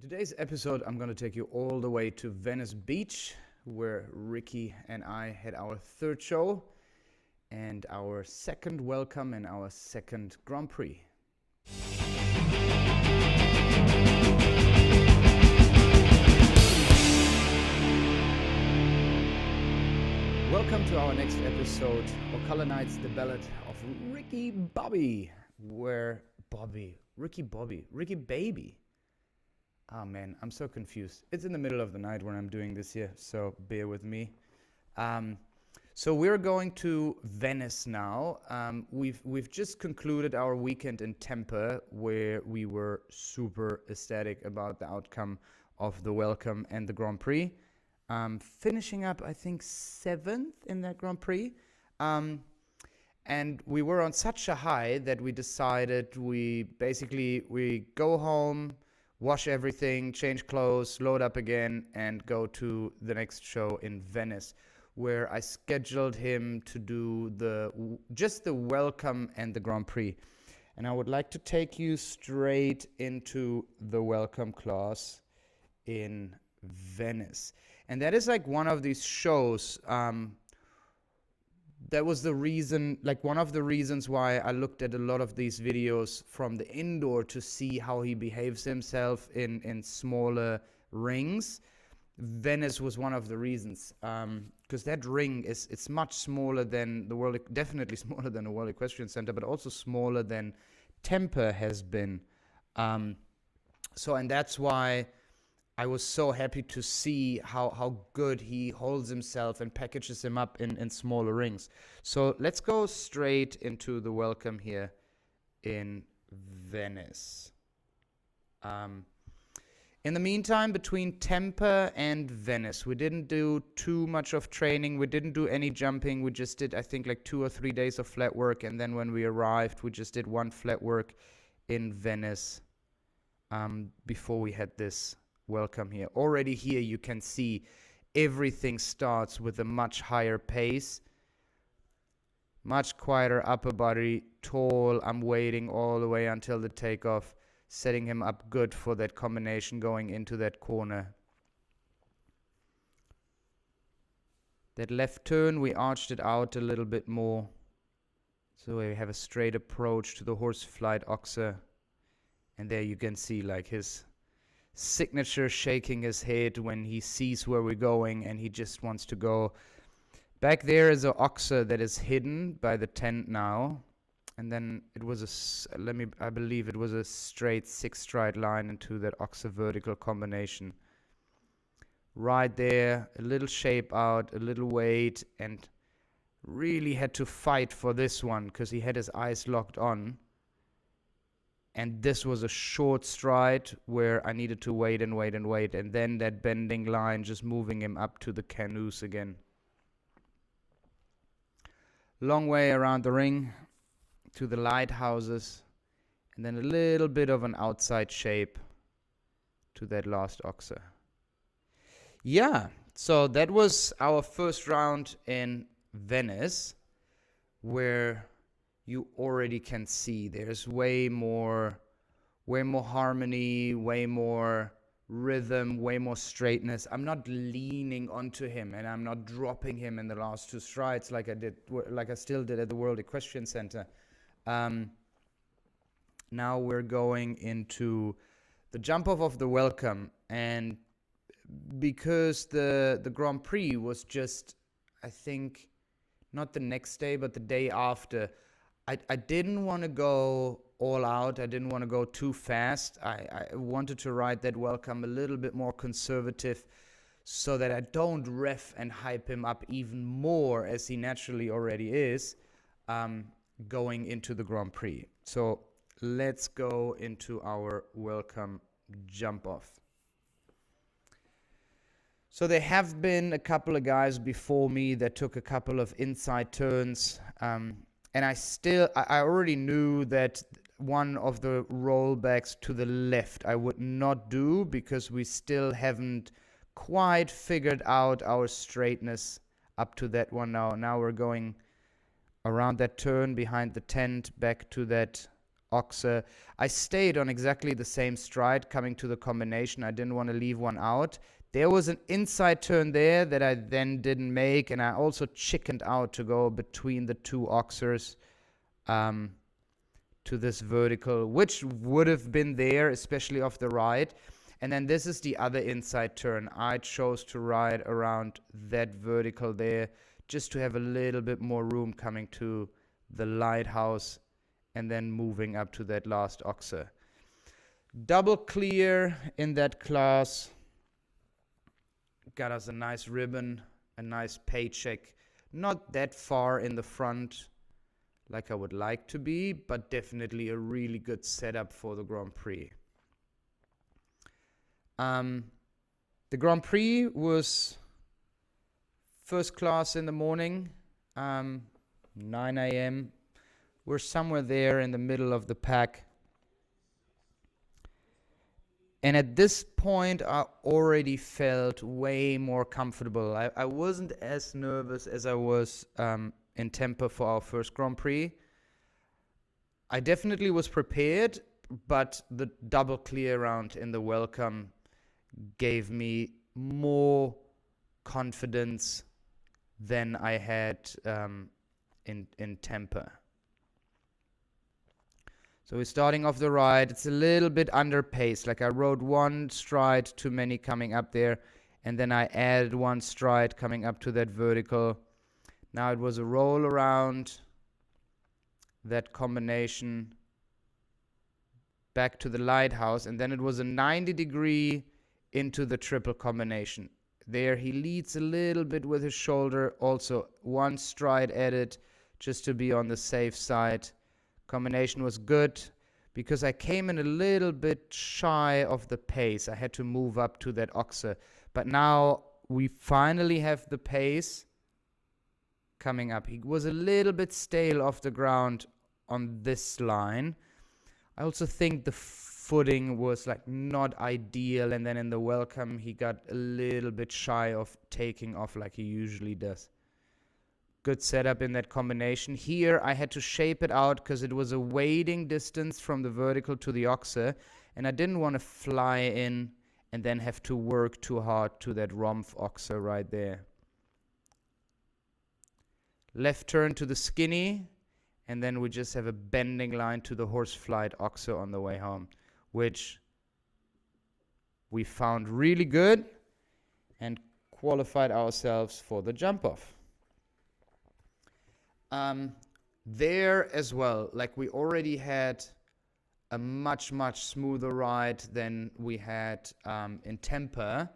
Today's episode, I'm going to take you all the way to Venice Beach, where Ricky and I had our third show and our second welcome and our second Grand Prix. Welcome to our next episode, Ocala Nights, the Ballad of Ricky Bobby, Ricky Baby. Oh man, I'm so confused. It's in the middle of the night when I'm doing this here, so bear with me. So we're going to Venice now. We've just concluded our weekend in Tampa, where we were super ecstatic about the outcome of the Welcome and the Grand Prix. Finishing up, I think, 7th in that Grand Prix. And we were on such a high that we decided we go home, wash everything, change clothes, load up again, and go to the next show in Venice, where I scheduled him to do just the Welcome and the Grand Prix. And I would like to take you straight into the Welcome class in Venice. And that is like one of these shows, that was the reason, like one of the reasons why I looked at a lot of these videos from the indoor to see how he behaves himself in smaller rings. Venice was one of the reasons, because that ring it's much smaller than definitely smaller than the World Equestrian Center, but also smaller than Tampa has been. And that's why I was so happy to see how good he holds himself and packages him up in smaller rings. So let's go straight into the Welcome here in Venice. In the meantime, between Tampa and Venice, we didn't do too much of training. We didn't do any jumping. We just did, I think, like 2 or 3 days of flat work. And then when we arrived, we just did one flat work in Venice before we had this Welcome here. Already here you can see everything starts with a much higher pace, much quieter upper body, tall. I'm waiting all the way until the takeoff, setting him up good for that combination going into that corner. That left turn, we arched it out a little bit more, so we have a straight approach to the horse flight oxer. And there you can see like his signature shaking his head when he sees where we're going, and he just wants to go. Back there is an oxer that is hidden by the tent now, and then it was I believe it was a straight 6-stride line into that oxer vertical combination. Right there, a little shape out, a little weight, and really had to fight for this one because he had his eyes locked on. And this was a short stride where I needed to wait, and then that bending line just moving him up to the canoes again. Long way around the ring to the lighthouses, and then a little bit of an outside shape to that last oxer. Yeah, so that was our first round in Venice, where you already can see there's way more harmony, way more rhythm, way more straightness. I'm not leaning onto him, and I'm not dropping him in the last 2 strides like I still did at the World Equestrian Center. Now we're going into the jump off of the Welcome, and because the Grand Prix was just, I think, not the next day but the day after, I didn't want to go all out. I didn't want to go too fast. I wanted to ride that Welcome a little bit more conservative so that I don't ref and hype him up even more, as he naturally already is, going into the Grand Prix. So let's go into our Welcome jump off. So there have been a couple of guys before me that took a couple of inside turns, and I already knew that one of the rollbacks to the left I would not do, because we still haven't quite figured out our straightness up to that one now. Now we're going around that turn behind the tent back to that oxer. I stayed on exactly the same stride coming to the combination. I didn't want to leave one out. There was an inside turn there that I then didn't make, and I also chickened out to go between the two oxers to this vertical, which would have been there, especially off the right. And then this is the other inside turn. I chose to ride around that vertical there just to have a little bit more room coming to the lighthouse and then moving up to that last oxer. Double clear in that class. Got us a nice ribbon, a nice paycheck. Not that far in the front like I would like to be, but definitely a really good setup for the Grand Prix. The Grand Prix was first class in the morning, 9 a.m. We're somewhere there in the middle of the pack. And at this point, I already felt way more comfortable. I wasn't as nervous as I was in Tampa for our first Grand Prix. I definitely was prepared, but the double clear round in the welcome gave me more confidence than I had in Tampa. So we're starting off the ride. It's a little bit under pace. Like I rode one stride too many coming up there, and then I added one stride coming up to that vertical. Now it was a roll around that combination back to the lighthouse, and then it was a 90-degree into the triple combination. There he leads a little bit with his shoulder. Also one stride added just to be on the safe side. Combination was good because I came in a little bit shy of the pace. I had to move up to that oxer. But now we finally have the pace coming up. He was a little bit stale off the ground on this line. I also think the footing was like not ideal, and then in the welcome he got a little bit shy of taking off like he usually does. Good setup in that combination. Here I had to shape it out because it was a wading distance from the vertical to the oxer, and I didn't want to fly in and then have to work too hard to that Rumpf oxer right there. Left turn to the skinny, and then we just have a bending line to the Horseflight oxer on the way home, which we found really good and qualified ourselves for the jump off. There as well, like we already had a much smoother ride than we had in Tampa,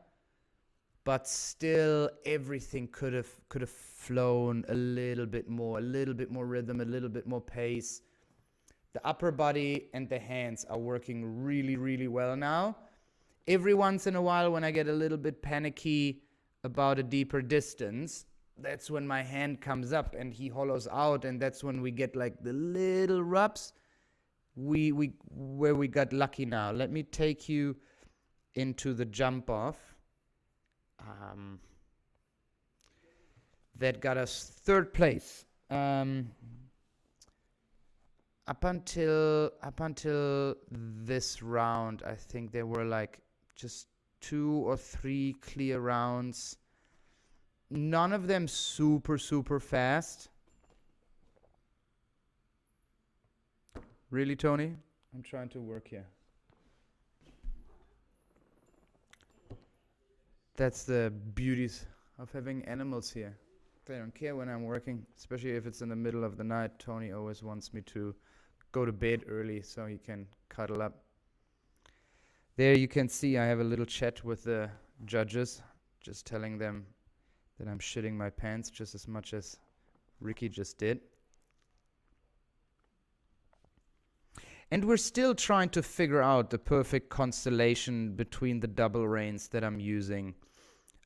but still everything could have flown a little bit more rhythm, a little bit more pace. The upper body and the hands are working really well now. Every once in a while when I get a little bit panicky about a deeper distance, that's when my hand comes up and he hollows out, and that's when we get like the little rubs. Where we got lucky now. Let me take you into the jump off. That got us third place. Up until this round, I think there were like just 2 or 3 clear rounds. None of them super fast. Really, Tony? I'm trying to work here. That's the beauties of having animals here. They don't care when I'm working, especially if it's in the middle of the night. Tony always wants me to go to bed early so he can cuddle up. There you can see I have a little chat with the judges, just telling them that I'm shitting my pants just as much as Ricky just did. And we're still trying to figure out the perfect constellation between the double reins that I'm using,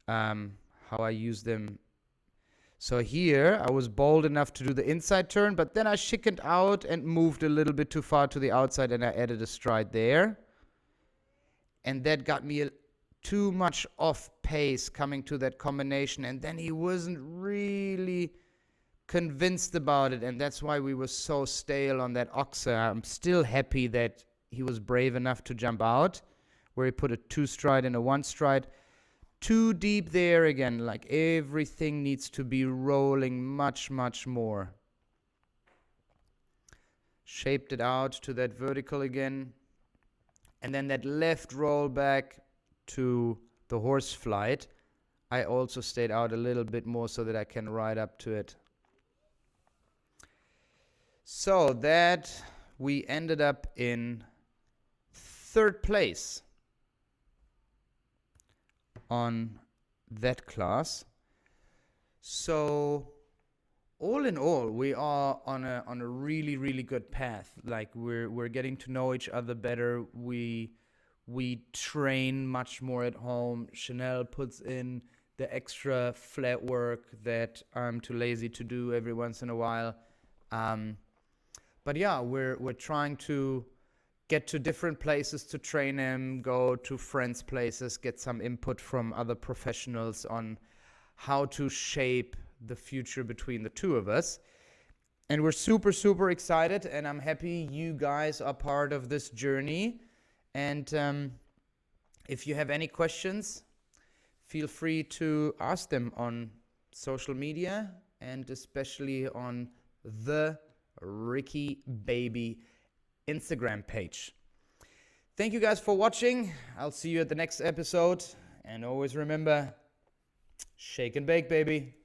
how I use them. So here I was bold enough to do the inside turn, but then I chickened out and moved a little bit too far to the outside, and I added a stride there. And that got me too much off pace coming to that combination, and then he wasn't really convinced about it, and that's why we were so stale on that oxer. I'm still happy that he was brave enough to jump out, where he put a 2 stride and a 1 stride. Too deep there again, like everything needs to be rolling much, much more. Shaped it out to that vertical again. And then that left roll back to the horse flight, I also stayed out a little bit more so that I can ride up to it. So that we ended up in 3rd place on that class. So all in all, we are on a really, really good path. Like we're getting to know each other better. We train much more at home. Chanel puts in the extra flat work that I'm too lazy to do every once in a while. But yeah, we're trying to get to different places to train him, go to friends' places, get some input from other professionals on how to shape the future between the two of us. And we're super, super excited, and I'm happy you guys are part of this journey. And if you have any questions, feel free to ask them on social media, and especially on the Ricky Baby Instagram page. Thank you guys for watching. I'll see you at the next episode. And always remember, shake and bake, baby.